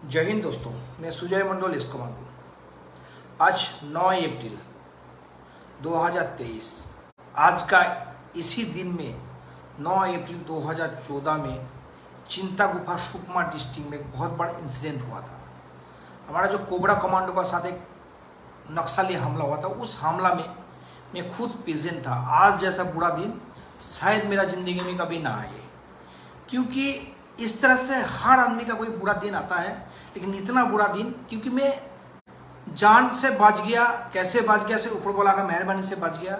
जय हिंद दोस्तों, मैं सुजय मंडल इस कमांडो। आज 9 अप्रैल 2023, आज का इसी दिन में 9 अप्रैल 2014 में चिंता गुफा सुकमा डिस्ट्रिक्ट में एक बहुत बड़ा इंसिडेंट हुआ था। हमारा जो कोबरा कमांडो का साथ एक नक्सली हमला हुआ था, उस हमला में मैं खुद प्रेजेंट था। आज जैसा बुरा दिन शायद मेरा ज़िंदगी में कभी ना आए, क्योंकि इस तरह से हर आदमी का कोई बुरा दिन आता है, लेकिन इतना बुरा दिन क्योंकि मैं जान से बच गया। कैसे बच गया? सिर्फ ऊपर वाला का मेहरबानी से बच गया।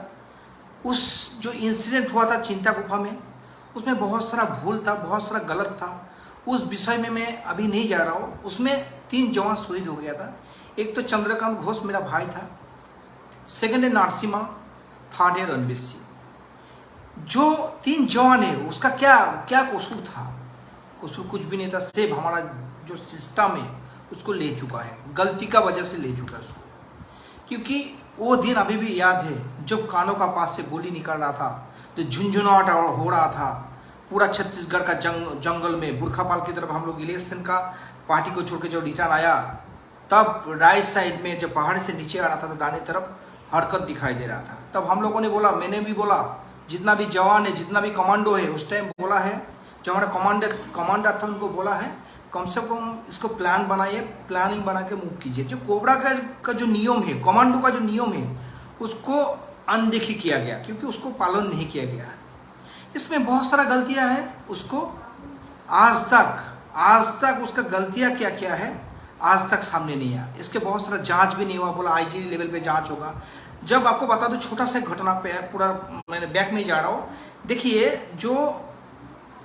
उस जो इंसिडेंट हुआ था चिंता गुफा में, उसमें बहुत सारा भूल था, बहुत सारा गलत था। उस विषय में मैं अभी नहीं जा रहा हूँ। उसमें 3 जवान शहीद हो गया था। एक तो चंद्रकांत घोष मेरा भाई था, सेकंड है नरसिम्हा, थर्ड है रणवीर सिंह। जो 3 जवान है उसका क्या क्या कसूर था? कसूर कुछ भी नहीं था। सिर्फ हमारा जो सिस्टम है उसको ले चुका है, गलती का वजह से ले चुका है उसको। क्योंकि वो दिन अभी भी याद है जब कानों का पास से गोली निकल रहा था, तो झुंझुनाहट हो रहा था पूरा छत्तीसगढ़ का जंगल में। बुरखापाल की तरफ हम लोग इलेक्शन का पार्टी को छोड़ के जब रिटर्न आया, तब राइट साइड में जब पहाड़ी से नीचे आ रहा था तो दाहिने तरफ हरकत दिखाई दे रहा था। तब हम लोगों ने बोला, मैंने भी बोला, जितना भी जवान है, जितना भी कमांडो है, उस टाइम बोला है, जो हमारा कमांडर था उनको बोला है, कम से कम इसको प्लान बनाइए, प्लानिंग बना के मूव कीजिए। जो कोबरा का जो नियम है, कमांडो का जो नियम है, उसको अनदेखी किया गया, क्योंकि उसको पालन नहीं किया गया। इसमें बहुत सारा गलतियां हैं। उसको आज तक उसका गलतियां क्या क्या है आज तक सामने नहीं आया। इसके बहुत सारा जांच भी नहीं हुआ। बोला आईजी लेवल पे जांच होगा। जब आपको बता दो, छोटा सा घटना पे है, पूरा मैंने बैक में जा रहा हूँ। देखिए, जो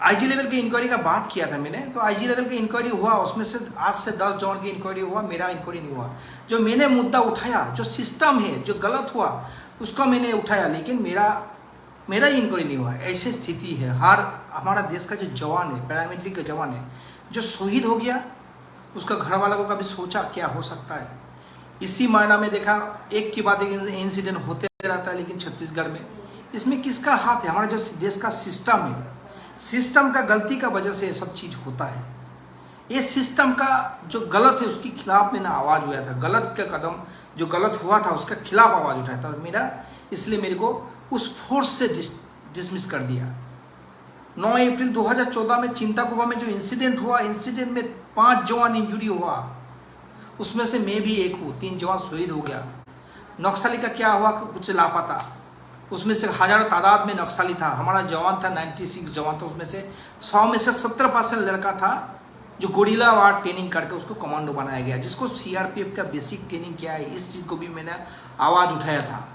आईजी लेवल की इंक्वायरी का बात किया था मैंने, तो आईजी लेवल की इंक्वायरी हुआ, उसमें से आज से 10 जवान की इंक्वायरी हुआ, मेरा इंक्वायरी नहीं हुआ। जो मैंने मुद्दा उठाया, जो सिस्टम है, जो गलत हुआ, उसको मैंने उठाया, लेकिन मेरा इंक्वायरी नहीं हुआ। ऐसी स्थिति है। हमारा देश का जो जवान है, पैरामिलिट्री का जवान है, जो शहीद हो गया, उसका घर वालों को कभी सोचा क्या हो सकता है? इसी महीना में देखा, एक के बाद एक इंसिडेंट होते रहता है, लेकिन छत्तीसगढ़ में इसमें किसका हाथ है? हमारा जो देश का सिस्टम है, सिस्टम का गलती का वजह से ये सब चीज़ होता है। ये सिस्टम का जो गलत है उसके खिलाफ मैंने आवाज़ उठाया था। गलत का कदम जो गलत हुआ था उसका खिलाफ आवाज़ उठाया था इसलिए मेरे को उस फोर्स से डिसमिस कर दिया। 9 अप्रैल 2014 में चिंता गुफा में जो इंसिडेंट हुआ, इंसिडेंट में 5 जवान इंजुरी हुआ, उसमें से मैं भी एक हूँ। 3 जवान शहीद हो गया। नक्सली का क्या हुआ? कुछ लापता। उसमें से हजारों तादाद में नक्सली था। हमारा जवान था 96 जवान था, उसमें से 100 में से 70% लड़का था जो गोरिल्ला वार ट्रेनिंग करके उसको कमांडो बनाया गया, जिसको सीआरपीएफ का बेसिक ट्रेनिंग क्या है, इस चीज़ को भी मैंने आवाज़ उठाया था।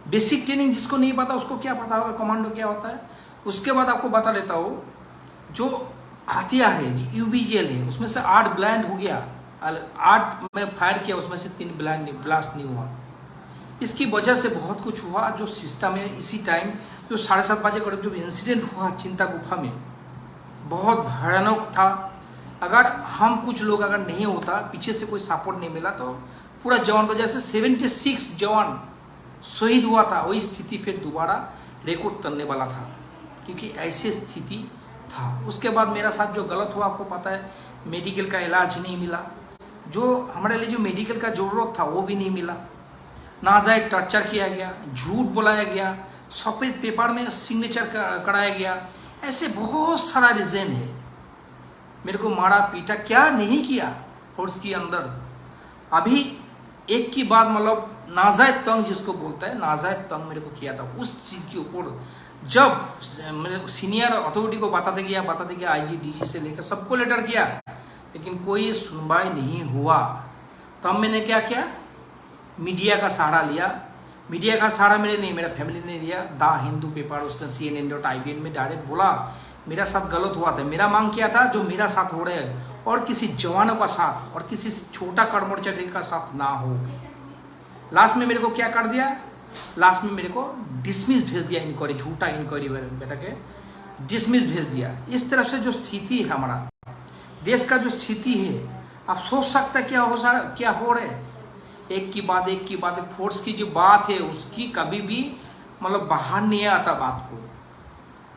बेसिक ट्रेनिंग जिसको नहीं पता उसको क्या पता होगा कमांडो क्या होता है। उसके बाद आपको बता देता हूँ, जो हथियार है, यूबीजीएल है, उसमें से 8 ब्लाइंड हो गया। 8 में फायर किया, उसमें से 3 ब्लास्ट नहीं हुआ। इसकी वजह से बहुत कुछ हुआ जो सिस्टम है। इसी टाइम जो 7:30 बजे करीब जो इंसिडेंट हुआ चिंता गुफा में, बहुत भयानक था। अगर हम कुछ लोग अगर नहीं होता, पीछे से कोई सपोर्ट नहीं मिला, तो पूरा जवान को, जैसे 76 जवान शहीद हुआ था, वही स्थिति फिर दोबारा रिकॉर्ड करने वाला था, क्योंकि ऐसी स्थिति था। उसके बाद मेरा साथ जो गलत हुआ आपको पता है, मेडिकल का इलाज नहीं मिला। जो हमारे लिए जो मेडिकल का ज़रूरत था वो भी नहीं मिला। नाजायज टर्चर किया गया, झूठ बोलाया गया, सफ़ेद पेपर में सिग्नेचर कराया गया। ऐसे बहुत सारा रीज़न है। मेरे को मारा पीटा क्या नहीं किया फोर्स के अंदर। अभी एक की बात, मतलब नाजायज तंग जिसको बोलता है, नाजायज तंग मेरे को किया था। उस चीज़ के ऊपर जब मेरे सीनियर अथॉरिटी को बताते गया आईजी डीजी से लेकर सबको लेटर किया, लेकिन कोई सुनवाई नहीं हुआ। तब मैंने क्या किया? मीडिया का सहारा लिया। मीडिया का सहारा मेरा फैमिली ने लिया। द हिंदू पेपर, उसमें CNN.IBN में डायरेक्ट बोला मेरा साथ गलत हुआ था। मेरा मांग किया था जो मेरा साथ हो रहे हैं और किसी जवानों का साथ और किसी छोटा कर्मचारी का साथ ना हो। लास्ट में मेरे को क्या कर दिया? लास्ट में मेरे को डिसमिस भेज दिया। इंक्वायरी, झूठा इंक्वायरी बेटा के डिसमिस भेज दिया। इस तरफ से जो स्थिति है, हमारा देश का जो स्थिति है, आप सोच सकते क्या हो रहा है। एक की बाद एक फोर्स की जो बात है उसकी कभी भी मतलब बाहर नहीं आता, बात को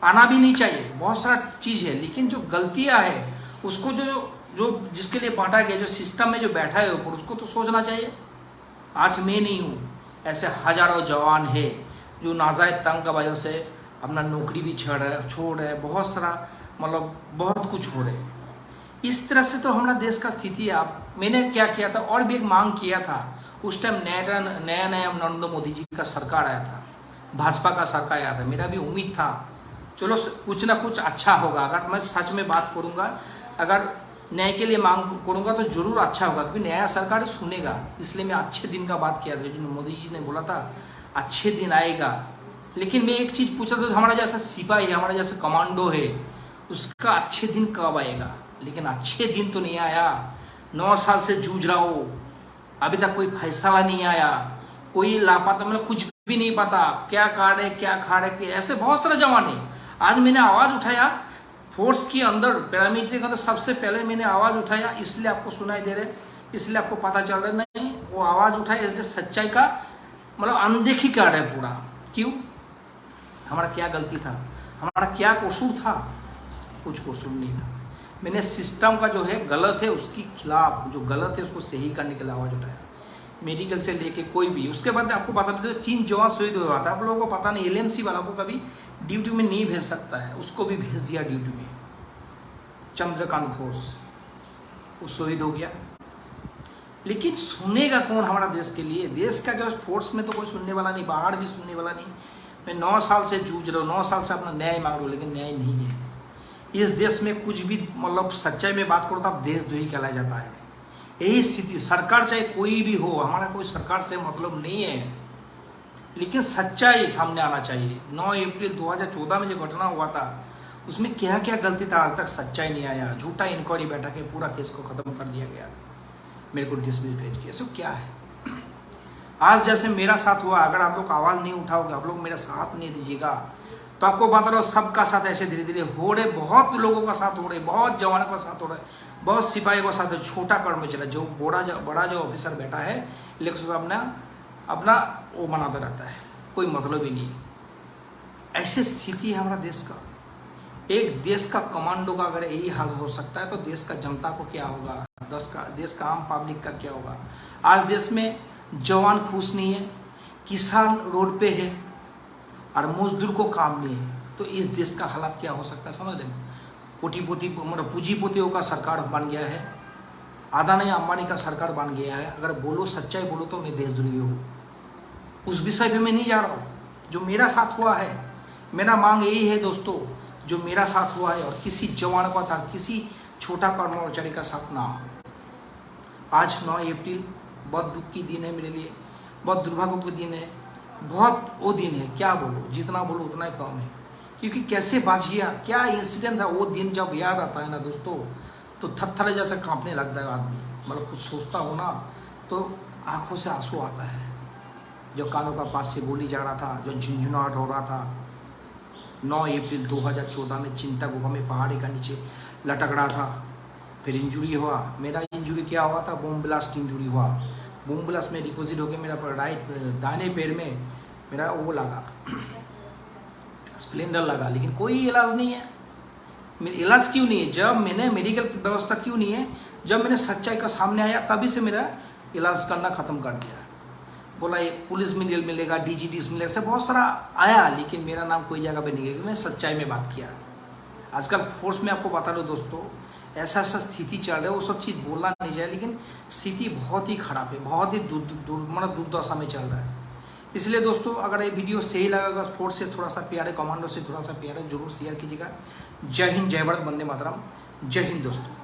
आना भी नहीं चाहिए। बहुत सारा चीज़ है, लेकिन जो गलतियां है उसको जो जो जिसके लिए बांटा गया, जो सिस्टम में जो बैठा है ऊपर, उसको तो सोचना चाहिए। आज मैं नहीं हूँ, ऐसे हजारों जवान है जो नाजायज तंग का वजह से अपना नौकरी भी छोड़ रहे, बहुत सारा मतलब बहुत कुछ हो रहे। इस तरह से तो हमारा देश का स्थिति है। आप मैंने क्या किया था, और भी एक मांग किया था उस टाइम, नया नरेंद्र मोदी जी का सरकार आया था, भाजपा का सरकार आया था। मेरा भी उम्मीद था चलो कुछ ना कुछ अच्छा होगा। अगर मैं सच में बात करूँगा, अगर न्याय के लिए मांग करूँगा तो जरूर अच्छा होगा, क्योंकि नया सरकार सुनेगा। इसलिए मैं अच्छे दिन का बात किया था, जो मोदी जी ने बोला था अच्छे दिन आएगा। लेकिन मैं एक चीज़ पूछा था, हमारा जैसा सिपाही है, हमारा जैसा कमांडो है, उसका अच्छे दिन कब आएगा? लेकिन अच्छे दिन तो नहीं आया। 9 साल से जूझ रहा हो, अभी तक कोई फैसला नहीं आया, कोई लापता, मतलब कुछ भी नहीं पता क्या कार्ड है क्या खाड़ है। ऐसे बहुत सारे जवान है। आज मैंने आवाज़ उठाया फोर्स के अंदर, पैरामिलिट्री के अंदर सबसे पहले मैंने आवाज़ उठाया, इसलिए आपको सुनाई दे रहे, इसलिए आपको पता चल रहा नहीं, वो आवाज़ उठाया इसलिए सच्चाई का मतलब अनदेखी कर रहे पूरा। क्यों? हमारा क्या गलती था, हमारा क्या कसूर था? कुछ कसूर नहीं था। मैंने सिस्टम का जो है गलत है उसके खिलाफ, जो गलत है उसको सही करने के लिए आवाज़ उठाया, मेडिकल से लेके कोई भी। उसके बाद आपको बता देते 3 जवान शहीद हुआ था, आप लोगों को पता नहीं। LMC वाला को कभी ड्यूटी में नहीं भेज सकता है, उसको भी भेज दिया ड्यूटी में। चंद्रकांत घोष वो शहीद हो गया। लेकिन सुनेगा कौन हमारा देश के लिए? देश का जो फोर्स में तो कोई सुनने वाला नहीं, बाहर भी सुनने वाला नहीं। मैं 9 साल से जूझ रहा हूँ, 9 साल से अपना न्याय मांग रहा हूँ, लेकिन न्याय नहीं है। इस देश में कुछ भी मतलब सच्चाई में बात करो तो अब देशद्रोही कहलाया जाता है। यही स्थिति, सरकार चाहे कोई भी हो, हमारा कोई सरकार से मतलब नहीं है, लेकिन सच्चाई सामने आना चाहिए। 9 अप्रैल 2014 में जो घटना हुआ था उसमें क्या क्या गलती था, आज तक सच्चाई नहीं आया। झूठा इंक्वायरी बैठा के पूरा केस को खत्म कर दिया गया, मेरे को डिसमिस भेज के। सब क्या है? आज जैसे मेरा साथ हुआ, अगर आप लोग आवाज़ नहीं उठाओगे, आप लोग मेरा साथ नहीं दीजिएगा, तो आपको बता रहा हूँ सबका साथ ऐसे धीरे धीरे हो रहे, बहुत लोगों का साथ हो रहे, बहुत जवानों का साथ हो रहा है, बहुत सिपाही का साथ है। छोटा कर्म में चला, जो बड़ा जो ऑफिसर बैठा है इलेक्शन अपना वो मनाता रहता है, कोई मतलब ही नहीं। ऐसी स्थिति है हमारा देश का। एक देश का कमांडो का अगर यही हाल हो सकता है तो देश का जनता को क्या होगा, देश का आम पब्लिक का क्या होगा? आज देश में जवान खुश नहीं है, किसान रोड पे है और मजदूर को काम नहीं है, तो इस देश का हालात क्या हो सकता है? समझ रहे? कोटिपोती मतलब पूंजीपतियों का सरकार बन गया है, अदानी अंबानी का सरकार बन गया है। अगर बोलो सच्चाई बोलो तो मैं देशद्रोही हूँ, उस विषय पे मैं नहीं जा रहा हूँ। जो मेरा साथ हुआ है, मेरा मांग यही है दोस्तों, जो मेरा साथ हुआ है और किसी जवान का था, किसी छोटा कर्मचारी का साथ ना हो। आज 9 अप्रैल बहुत दुख की दिन है मेरे लिए, बहुत दुर्भाग्य का दिन है, बहुत वो दिन है, क्या बोलो, जितना बोलो उतना ही कम है। क्योंकि कैसे बाजिया, क्या इंसिडेंट था वो दिन, जब याद आता है ना दोस्तों तो थरथर जैसे कांपने लगता है आदमी। मतलब कुछ सोचता हो ना तो आंखों से आंसू आता है। जो कानों का पास से बोली जा रहा था, जो झुंझुनाहट हो रहा था 9 अप्रैल 2014 में चिंता गुफा में पहाड़ी का नीचे लटक रहा था। फिर इंजरी हुआ, मेरा इंजरी क्या हुआ था, बम ब्लास्ट इंजरी हुआ। बम ब्लास्ट में डिपोजिट होकर मेरा दाहिने पैर में मेरा वो लगा, स्प्लेंडर लगा, लेकिन कोई इलाज नहीं है। इलाज क्यों नहीं है? जब मैंने मेडिकल की व्यवस्था क्यों नहीं है? जब मैंने सच्चाई का सामने आया तभी से मेरा इलाज करना ख़त्म कर दिया। बोला ये पुलिस में मिलेगा, DGDs मिलेगा, ऐसे बहुत सारा आया, लेकिन मेरा नाम कोई जगह पे नहीं गया। मैं सच्चाई में बात किया। आजकल फोर्स में आपको बता दो दोस्तों, ऐसा स्थिति चल रहा है, वो सब चीज़ बोलना नहीं चाहिए, लेकिन स्थिति बहुत ही ख़राब है, बहुत ही दुर्दशा में चल रहा है। इसलिए दोस्तों अगर ये वीडियो सही लगा, फोर्स से थोड़ा सा प्यारे, कमांडो से थोड़ा सा प्यारे, जरूर शेयर कीजिएगा। जय हिंद, जय भारत, वंदे मातरम। जय हिंद दोस्तों।